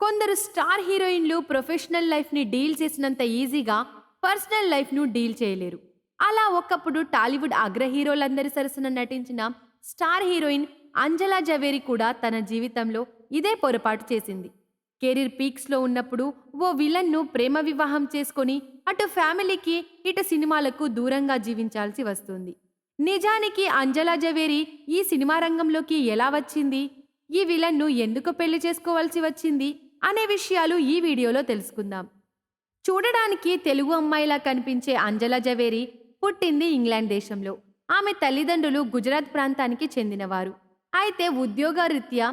కొందరు స్టార్ హీరోయిన్లు ప్రొఫెషనల్ లైఫ్‌ని డీల్ చేసినంత ఈజీగా పర్సనల్ లైఫ్‌ను డీల్ చేయలేరు. అలా ఒకప్పుడు టాలీవుడ్ అగ్ర హీరోలందరి సరసన నటించిన స్టార్ హీరోయిన్ అంజలా జవేరి కూడా తన జీవితంలో ఇదే పొరపాటు చేసింది. కెరీర్ పీక్స్‌లో ఉన్నప్పుడు ఓ విలన్‌ను ప్రేమ వివాహం చేసుకొని అటు ఫ్యామిలీకి, ఇటు సినిమాలకు దూరంగా జీవించాల్సి వస్తుంది. నిజానికి అంజలా జవేరి ఈ సినిమా రంగంలోకి ఎలా వచ్చింది? ఈ విలన్‌ను ఎందుకు పెళ్లి చేసుకోవాల్సి వచ్చింది? అనే విషయాలు ఈ వీడియోలో తెలుసుకుందాం. చూడడానికి తెలుగు అమ్మాయిలా కనిపించే అంజలా జవేరి పుట్టింది ఇంగ్లాండ్ దేశంలో. ఆమె తల్లిదండ్రులు గుజరాత్ ప్రాంతానికి చెందినవారు. అయితే ఉద్యోగరీత్యా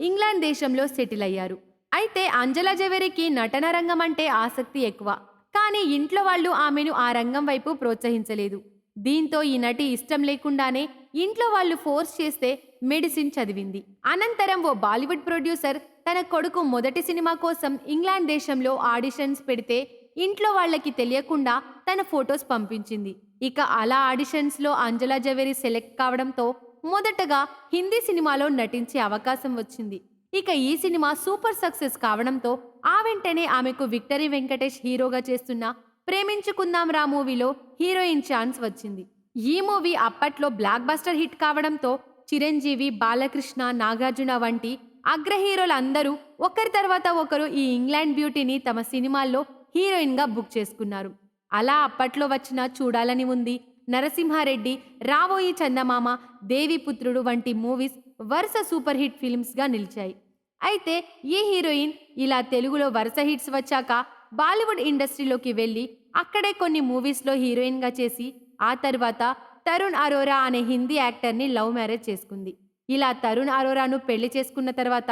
ఇంగ్లాండ్ దేశంలో సెటిల్ అయ్యారు. అయితే అంజలా జవేరికి నటన రంగం అంటే ఆసక్తి ఎక్కువ. కానీ ఇంట్లో వాళ్ళు ఆమెను ఆ రంగం వైపు ప్రోత్సహించలేదు. దీంతో ఈ నటి ఇష్టం లేకుండానే ఇంట్లో వాళ్ళు ఫోర్స్ చేస్తే మెడిసిన్ చదివింది. అనంతరం ఓ బాలీవుడ్ ప్రొడ్యూసర్ తన కొడుకు మొదటి సినిమా కోసం ఇంగ్లాండ్ దేశంలో ఆడిషన్స్ పెడితే ఇంట్లో వాళ్ళకి తెలియకుండా తన ఫొటోస్ పంపించింది. ఇక అలా ఆడిషన్స్‌లో అంజలా జవేరి సెలెక్ట్ కావడంతో మొదటగా హిందీ సినిమాలో నటించే అవకాశం వచ్చింది. ఇక ఈ సినిమా సూపర్ సక్సెస్ కావడంతో ఆ వెంటనే ఆమెకు విక్టరీ వెంకటేష్ హీరోగా చేస్తున్న ప్రేమించుకుందాం రా మూవీలో హీరోయిన్ ఛాన్స్ వచ్చింది. ఈ మూవీ అప్పట్లో బ్లాక్ బస్టర్ హిట్ కావడంతో చిరంజీవి, బాలకృష్ణ, నాగార్జున వంటి అగ్ర హీరోలందరూ ఒకరి తర్వాత ఒకరు ఈ ఇంగ్లాండ్ బ్యూటీని తమ సినిమాల్లో హీరోయిన్‌గా బుక్ చేసుకున్నారు. అలా అప్పట్లో వచ్చిన చూడాలని ఉంది, నరసింహారెడ్డి, రావోయి చందమామ, దేవిపుత్రుడు వంటి మూవీస్ వరుస సూపర్ హిట్ ఫిల్మ్స్‌గా నిలిచాయి. అయితే ఈ హీరోయిన్ ఇలా తెలుగులో వరుస హిట్స్ వచ్చాక బాలీవుడ్ ఇండస్ట్రీలోకి వెళ్ళి అక్కడే కొన్ని మూవీస్‌లో హీరోయిన్‌గా చేసి ఆ తర్వాత తరుణ్ అరోరా అనే హిందీ యాక్టర్‌ని లవ్ మ్యారేజ్ చేసుకుంది. ఇలా తరుణ్ అరోరాను పెళ్లి చేసుకున్న తర్వాత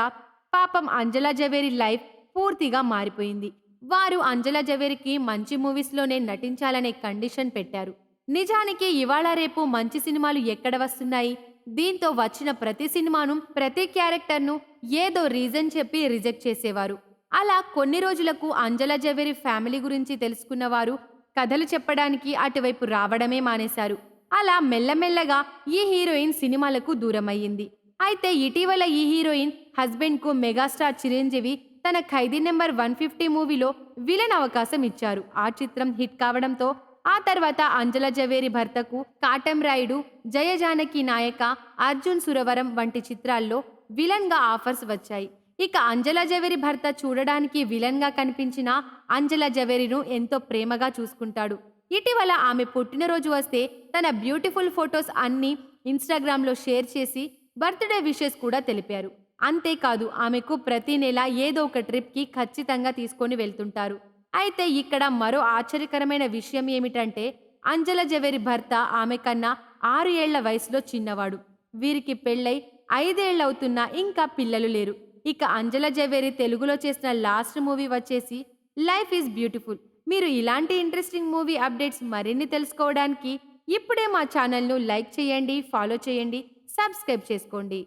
పాపం అంజలా జవేరి లైఫ్ పూర్తిగా మారిపోయింది. వారు అంజలా జవేరికి మంచి మూవీస్‌లోనే నటించాలనే కండిషన్ పెట్టారు. నిజానికి ఇవాళ రేపు మంచి సినిమాలు ఎక్కడ వస్తున్నాయి? దీంతో వచ్చిన ప్రతి సినిమాను, ప్రతి క్యారెక్టర్‌ను ఏదో రీజన్ చెప్పి రిజెక్ట్ చేసేవారు. అలా కొన్ని రోజులకు అంజలా జవేరి ఫ్యామిలీ గురించి తెలుసుకున్న వారు కథలు చెప్పడానికి అటువైపు రావడమే మానేశారు. అలా మెల్లమెల్లగా ఈ హీరోయిన్ సినిమాలకు దూరమయ్యింది. అయితే ఇటీవల ఈ హీరోయిన్ హస్బెండ్‌కు మెగాస్టార్ చిరంజీవి తన 'ఖైదీ నంబర్ 150' మూవీలో విలన్ అవకాశం ఇచ్చారు. ఆ చిత్రం హిట్ కావడంతో ఆ తర్వాత అంజలా జవేరి భర్తకు 'కాటం రాయుడు', 'జయ జానకి నాయక', 'అర్జున్ సురవరం' వంటి చిత్రాల్లో విలన్‌గా ఆఫర్స్ వచ్చాయి. ఇక అంజలా జవేరి భర్త చూడడానికి విలన్‌గా కనిపించిన అంజలా జవేరిను ఎంతో ప్రేమగా చూసుకుంటాడు. ఇటీవల ఆమె పుట్టినరోజు వస్తే తన బ్యూటిఫుల్ ఫొటోస్ అన్నీ ఇన్‌స్టాగ్రామ్‌లో షేర్ చేసి బర్త్‌డే విషెస్ కూడా తెలిపారు. అంతేకాదు ఆమెకు ప్రతి నెల ఏదో ఒక ట్రిప్‌కి ఖచ్చితంగా తీసుకొని వెళ్తుంటారు. అయితే ఇక్కడ మరో ఆశ్చర్యకరమైన విషయం ఏమిటంటే అంజలా జవేరి భర్త ఆమె కన్నా 6 ఏళ్ల వయసులో చిన్నవాడు. వీరికి పెళ్ళై 5 ఏళ్లవుతున్నా ఇంకా పిల్లలు లేరు. ఇక అంజలా జవేరి తెలుగులో చేసిన లాస్ట్ మూవీ వచ్చేసి 'లైఫ్ ఈజ్ బ్యూటిఫుల్'. మీరు ఇలాంటి ఇంట్రెస్టింగ్ మూవీ అప్డేట్స్ మరిన్ని తెలుసుకోవడానికి ఇప్పుడే మా ఛానల్‌ను లైక్ చేయండి, ఫాలో చేయండి, సబ్స్క్రైబ్ చేసుకోండి.